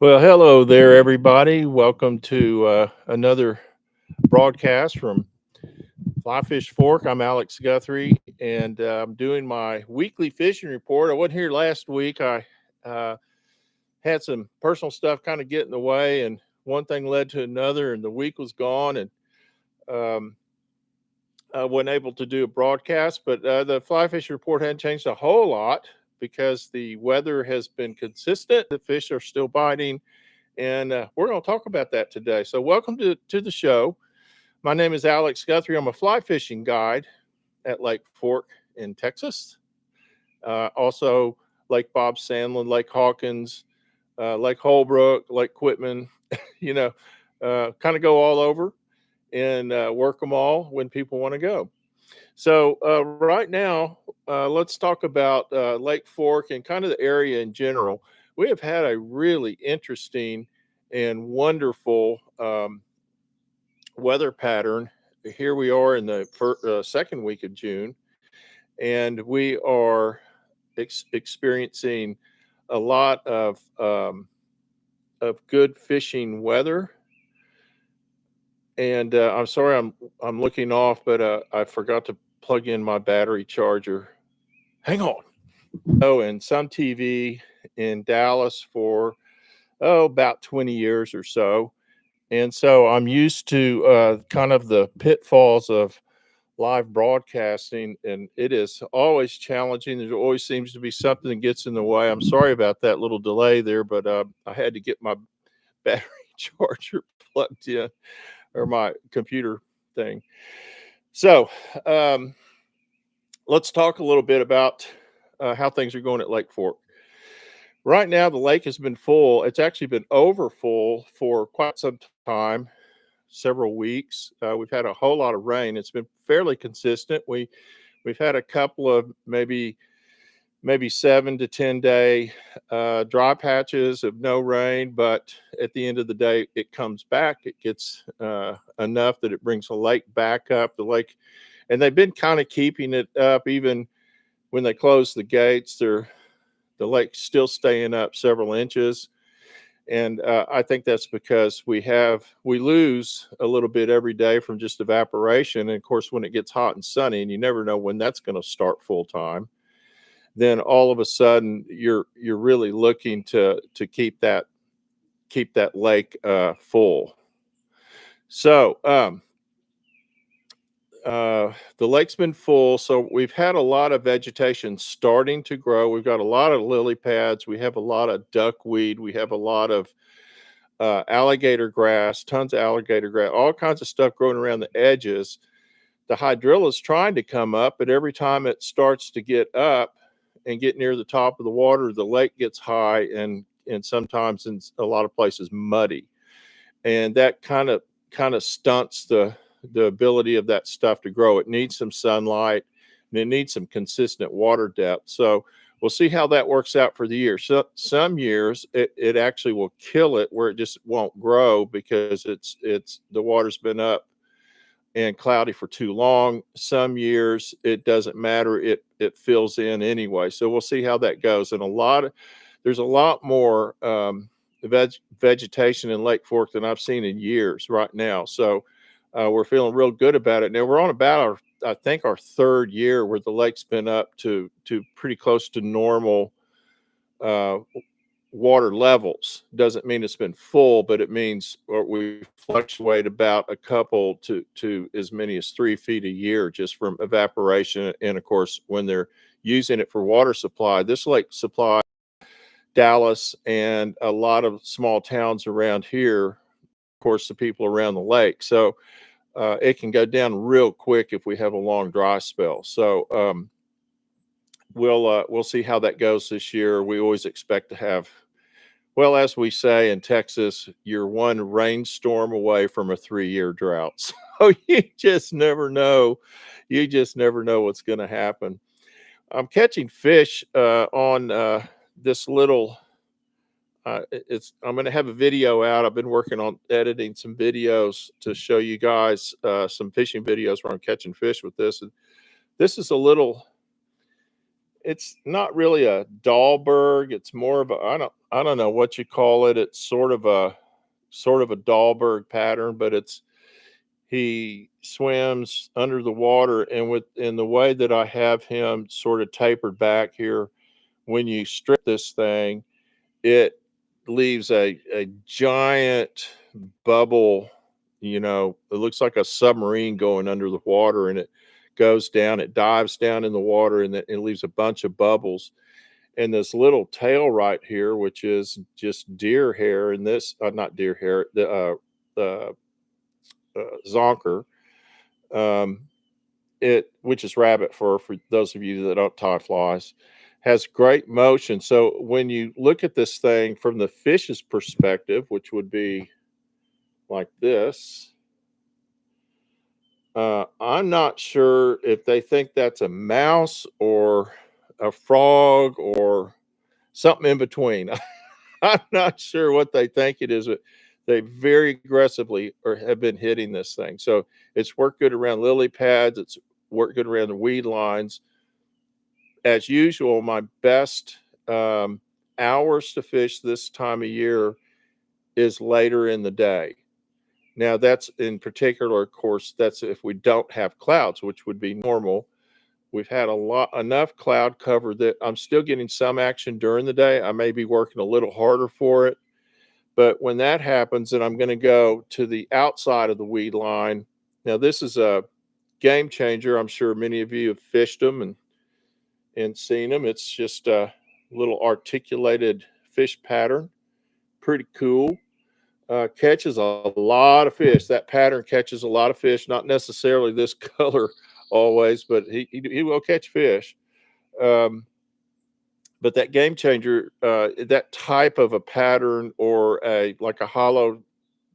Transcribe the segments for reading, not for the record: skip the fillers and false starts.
Well, hello there, everybody. Welcome to another broadcast from Fly Fish Fork. I'm Alex Guthrie, and I'm doing my weekly fishing report. I wasn't here last week. I uh, had some personal stuff kind of get in the way, and one thing led to another, and the week was gone, and um, I wasn't able to do a broadcast. But the fly fishing report hadn't changed a whole lot because the weather has been consistent. The fish are still biting, and we're going to talk about that today. So, welcome to the show. My name is Alex Guthrie. I'm a fly fishing guide at Lake Fork in Texas. Also, Lake Bob Sandlin, Lake Hawkins, Lake Holbrook, Lake Quitman. you know, kind of go all over and work them all when people want to go. So, right now, let's talk about Lake Fork and kind of the area in general. We have had a really interesting and wonderful weather pattern. Here we are in the second week of June, and we are experiencing a lot of good fishing weather. And I'm sorry, I'm looking off, but I forgot to plug in my battery charger. Hang on. And some TV in Dallas for about 20 years or so. And so I'm used to kind of the pitfalls of live broadcasting, and it is always challenging. There always seems to be something that gets in the way. I'm sorry about that little delay there, but I had to get my battery charger plugged in, or my computer thing. So let's talk a little bit about how things are going at Lake Fork. Right now, the lake has been full. It's actually been over full for quite some time, several weeks. We've had a whole lot of rain. It's been fairly consistent. We've had a couple of maybe 7 to 10 day dry patches of no rain, but at the end of the day, it comes back. It gets enough that it brings the lake back up. The lake, and they've been kind of keeping it up even when they close the gates. The lake's still staying up several inches. And I think that's because we lose a little bit every day from just evaporation. And of course, when it gets hot and sunny, and you never know when that's going to start full time, then all of a sudden you're really looking to keep that lake full. So the lake's been full, so we've had a lot of vegetation starting to grow. We've got a lot of lily pads. We have a lot of duckweed. We have a lot of alligator grass, tons of alligator grass, all kinds of stuff growing around the edges. The hydrilla is trying to come up, but every time it starts to get up and get near the top of the water, the lake gets high and sometimes in a lot of places muddy, and that kind of stunts the ability of that stuff to grow. It needs some sunlight and it needs some consistent water depth. So we'll see how that works out for the year. So some years it actually will kill it where it just won't grow because it's the water's been up and cloudy for too long. Some years it doesn't matter. It fills in anyway. So we'll see how that goes. And there's a lot more vegetation in Lake Fork than I've seen in years right now. So we're feeling real good about it. Now we're on about I think our third year where the lake's been up to pretty close to normal uh, water levels. Doesn't mean it's been full, but it means we fluctuate about a couple to as many as 3 feet a year just from evaporation. And of course, when they're using it for water supply, this lake supplies Dallas and a lot of small towns around here. Of course, the people around the lake. So it can go down real quick if we have a long dry spell. So we'll see how that goes this year. We always expect to have, well, as we say in Texas, you're one rainstorm away from a 3 year drought. So you just never know. You just never know what's going to happen. I'm catching fish on this little. I'm going to have a video out. I've been working on editing some videos to show you guys some fishing videos where I'm catching fish with this. And this is a little it's not really a Dahlberg. It's more of a I don't know what you call it. It's sort of a Dahlberg pattern, but it's he swims under the water, and with in the way that I have him sort of tapered back here, when you strip this thing, it leaves a giant bubble. It looks like a submarine going under the water, and it goes down, it dives down in the water, and it leaves a bunch of bubbles. And this little tail right here, which is just deer hair, and this not deer hair, the zonker, um, it which is rabbit fur for those of you that don't tie flies, has great motion. So when you look at this thing from the fish's perspective, which would be like this, I'm not sure if they think that's a mouse or a frog or something in between. I'm not sure what they think it is, but they very aggressively or have been hitting this thing. So it's worked good around lily pads. It's worked good around the weed lines. As usual, my best hours to fish this time of year is later in the day. Now, that's in particular, of course, that's if we don't have clouds, which would be normal. We've had enough cloud cover that I'm still getting some action during the day. I may be working a little harder for it. But when that happens, then I'm going to go to the outside of the weed line. Now, this is a game changer. I'm sure many of you have fished them and seen them. It's just a little articulated fish pattern. Pretty cool. Catches a lot of fish. That pattern catches a lot of fish, not necessarily this color always, but he will catch fish. Um, but that game changer, that type of a pattern or like a hollow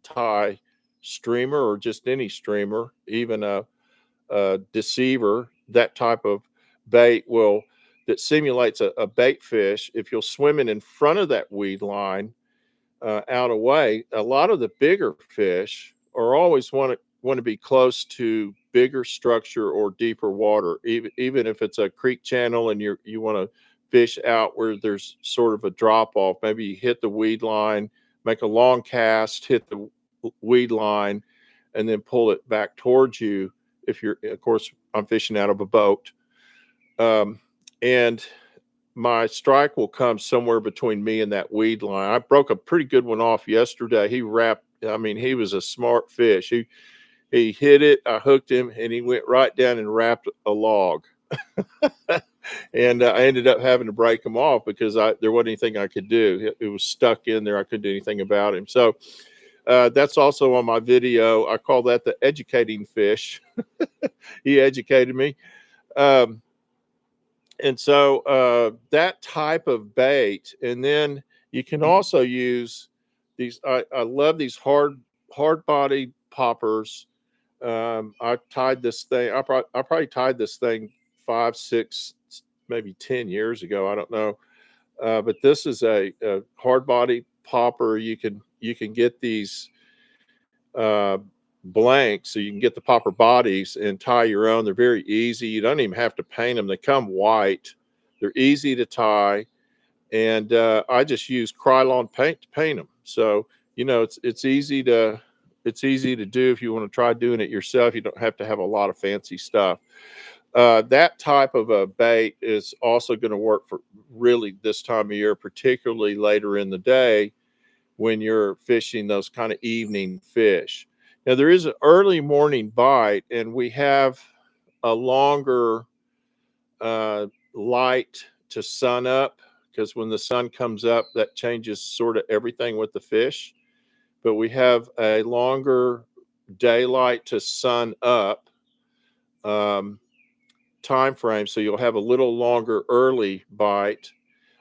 tie streamer or just any streamer, even a deceiver, that type of bait that simulates a bait fish. If you'll swim in front of that weed line, out away, a lot of the bigger fish are always want to be close to bigger structure or deeper water, even if it's a creek channel and you want to fish out where there's sort of a drop off. Maybe you hit the weed line, make a long cast, hit the weed line, and then pull it back towards you. If you're, of course, I'm fishing out of a boat, and my strike will come somewhere between me and that weed line. I broke a pretty good one off yesterday. He was a smart fish. He hit it, I hooked him, and he went right down and wrapped a log. And I ended up having to break him off because there wasn't anything I could do. It was stuck in there. I couldn't do anything about him. So that's also on my video. I call that the educating fish. He educated me. Um, and so that type of bait, and then you can also use these. I love these hard body poppers. I tied this thing. I probably tied this thing 5, 6, maybe 10 years ago. I don't know, but this is a hard body popper. You can get these uh, blanks, so you can get the popper bodies and tie your own. They're very easy. You don't even have to paint them. They come white. They're easy to tie, and I just use Krylon paint to paint them. So it's easy to do if you want to try doing it yourself. You don't have to have a lot of fancy stuff. That type of a bait is also going to work for really this time of year, particularly later in the day when you're fishing those kind of evening fish. Now, there is an early morning bite, and we have a longer light to sun up because when the sun comes up, that changes sort of everything with the fish. But we have a longer daylight to sun up um, time frame, so you'll have a little longer early bite.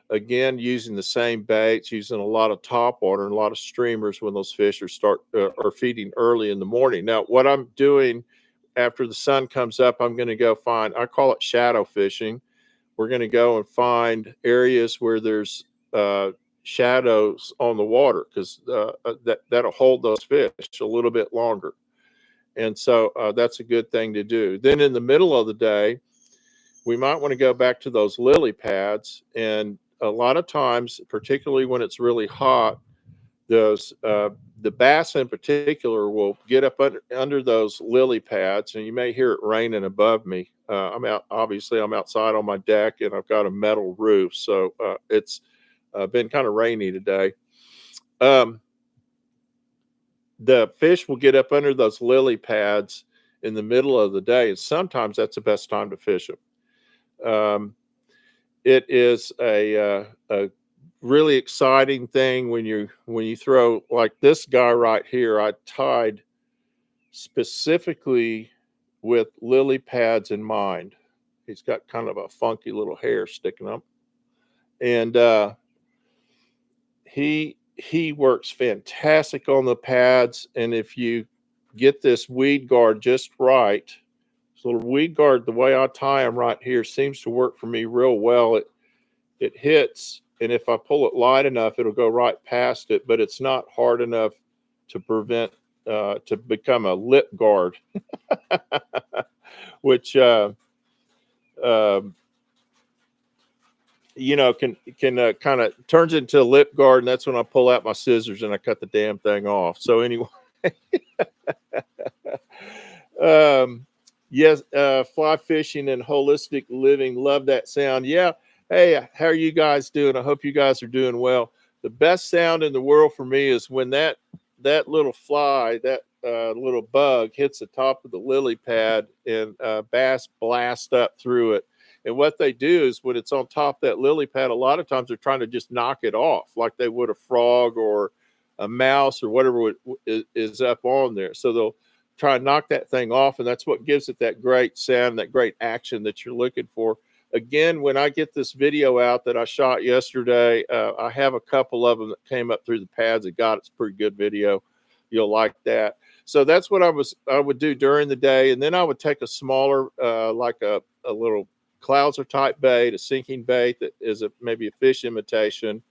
Again, using the same baits, using a lot of top water and a lot of streamers when those fish are feeding early in the morning. Now, what I'm doing after the sun comes up, I'm going to go find. I call it shadow fishing. We're going to go and find areas where there's shadows on the water because that'll hold those fish a little bit longer. And so that's a good thing to do. Then in the middle of the day, we might want to go back to those lily pads. And a lot of times, particularly when it's really hot, those the bass in particular will get up under those lily pads, and you may hear it raining above me. I'm outside on my deck, and I've got a metal roof, so it's been kind of rainy today. Um, the fish will get up under those lily pads in the middle of the day, and sometimes that's the best time to fish them. It is a really exciting thing when you throw like this guy right here. I tied specifically with lily pads in mind. He's got kind of a funky little hair sticking up, and he works fantastic on the pads. And if you get this weed guard just right, so the weed guard, the way I tie them right here, seems to work for me real well. It hits, and if I pull it light enough, it'll go right past it, but it's not hard enough to prevent to become a lip guard, which um, can kind of turns into a lip guard, and that's when I pull out my scissors and I cut the damn thing off. So anyway, um, yes, fly fishing and holistic living. Love that sound. Yeah. Hey, how are you guys doing? I hope you guys are doing well. The best sound in the world for me is when that little fly, that little bug hits the top of the lily pad, and bass blast up through it. And what they do is when it's on top of that lily pad, a lot of times they're trying to just knock it off like they would a frog or a mouse or whatever is up on there. So they'll try and knock that thing off, and that's what gives it that great sound, that great action that you're looking for. Again, when I get this video out that I shot yesterday, I have a couple of them that came up through the pads and got it's a pretty good video. You'll like that. So that's what I would do during the day, and then I would take a smaller, like a little clouser type bait, a sinking bait that is maybe a fish imitation,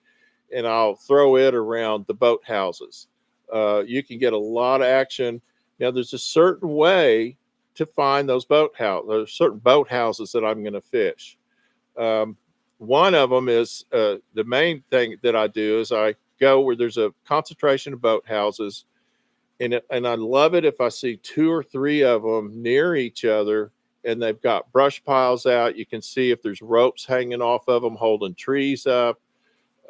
and I'll throw it around the boat houses. You can get a lot of action. Now, there's a certain way to find those boat houses. There's certain boat houses that I'm going to fish. Um, One of them is the main thing that I do is I go where there's a concentration of boat houses, and I love it if I see two or three of them near each other, and they've got brush piles out. You can see if there's ropes hanging off of them holding trees up,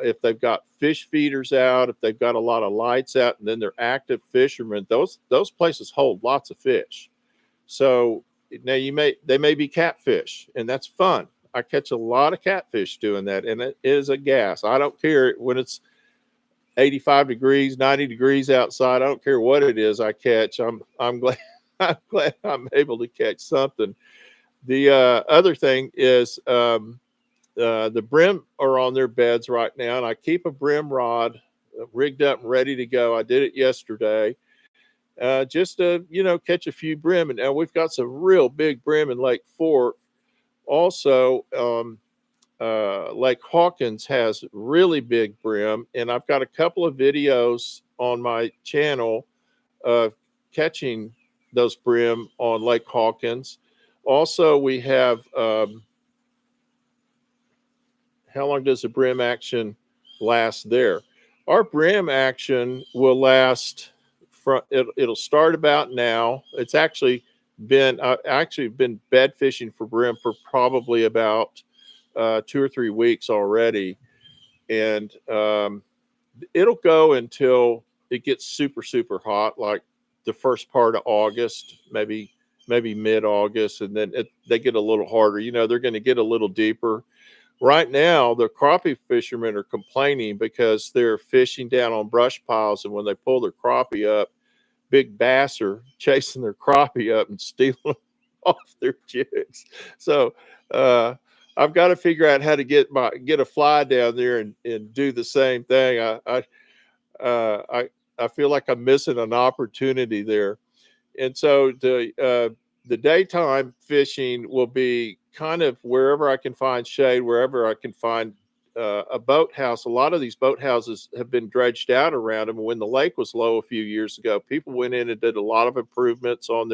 if they've got fish feeders out, if they've got a lot of lights out, and then they're active fishermen. Those places hold lots of fish. So now they may be catfish, and that's fun. I catch a lot of catfish doing that, and it is a gas. I don't care when it's 85 degrees, 90 degrees outside. I don't care what it is I catch. I'm glad I'm glad I'm able to catch something. The other thing is the brim are on their beds right now, and I keep a brim rod rigged up and ready to go. I did it yesterday, just to catch a few brim. And now we've got some real big brim in Lake Fork. Also, Lake Hawkins has really big brim, and I've got a couple of videos on my channel of catching those brim on Lake Hawkins. Also, we have how long does the brim action last there? Our brim action will last from it'll start about now. It's actually been been bed fishing for brim for probably about 2 or 3 weeks already, and it'll go until it gets super hot, like the first part of August, maybe mid August, and then they get a little harder. They're going to get a little deeper. Right now, the crappie fishermen are complaining because they're fishing down on brush piles, and when they pull their crappie up, big bass are chasing their crappie up and stealing them off their jigs. So I've got to figure out how to get a fly down there and do the same thing. I feel like I'm missing an opportunity there. And so the daytime fishing will be kind of wherever I can find shade, wherever I can find a boathouse. A lot of these boathouses have been dredged out around them. When the lake was low a few years ago, people went in and did a lot of improvements on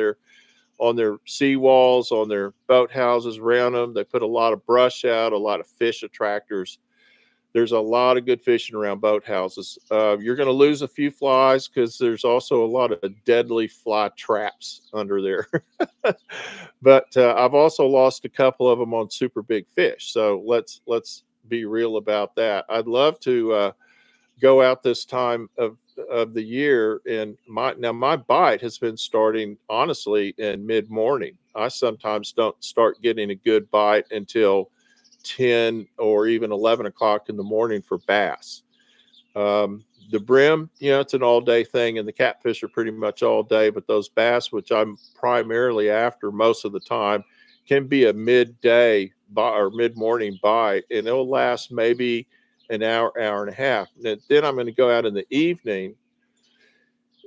on their seawalls, on their boat houses around them. They put a lot of brush out, a lot of fish attractors. There's a lot of good fishing around boat houses. You're going to lose a few flies because there's also a lot of deadly fly traps under there. But I've also lost a couple of them on super big fish. So let's be real about that. I'd love to go out this time of the year, and my bite has been starting honestly in mid morning. I sometimes don't start getting a good bite until 10 or even 11 o'clock in the morning for bass. The brim, it's an all day thing, and the catfish are pretty much all day. But those bass, which I'm primarily after most of the time, can be a midday or mid morning bite, and it'll last maybe an hour, hour and a half. And then I'm going to go out in the evening,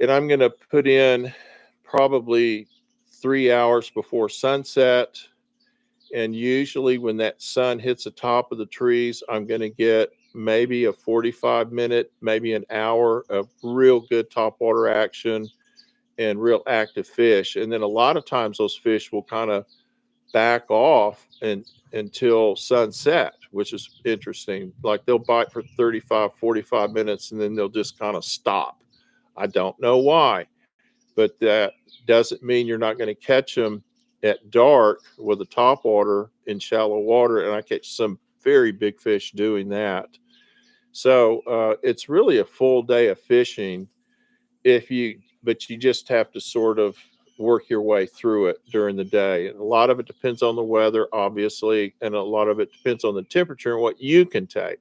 and I'm going to put in probably 3 hours before sunset. And usually when that sun hits the top of the trees, I'm going to get maybe a 45-minute, maybe an hour of real good topwater action and real active fish. And then a lot of times those fish will kind of back off until sunset, which is interesting. Like they'll bite for 35, 45 minutes and then they'll just kind of stop. I don't know why, but that doesn't mean you're not going to catch them at dark with a topwater in shallow water. And I catch some very big fish doing that. So it's really a full day of fishing but you just have to sort of work your way through it during the day. And a lot of it depends on the weather, obviously, and a lot of it depends on the temperature and what you can take.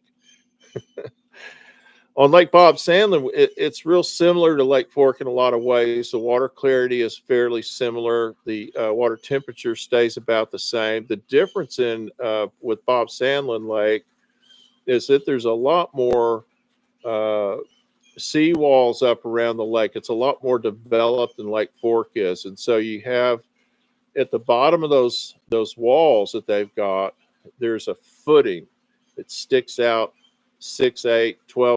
On Lake Bob Sandlin, it's real similar to Lake Fork in a lot of ways. The water clarity is fairly similar. The water temperature stays about the same. The difference with Bob Sandlin Lake is that there's a lot more uh, seawalls up around the lake. It's a lot more developed than Lake Fork is, and so you have at the bottom of those walls that they've got, there's a footing that sticks out 6, 8, 12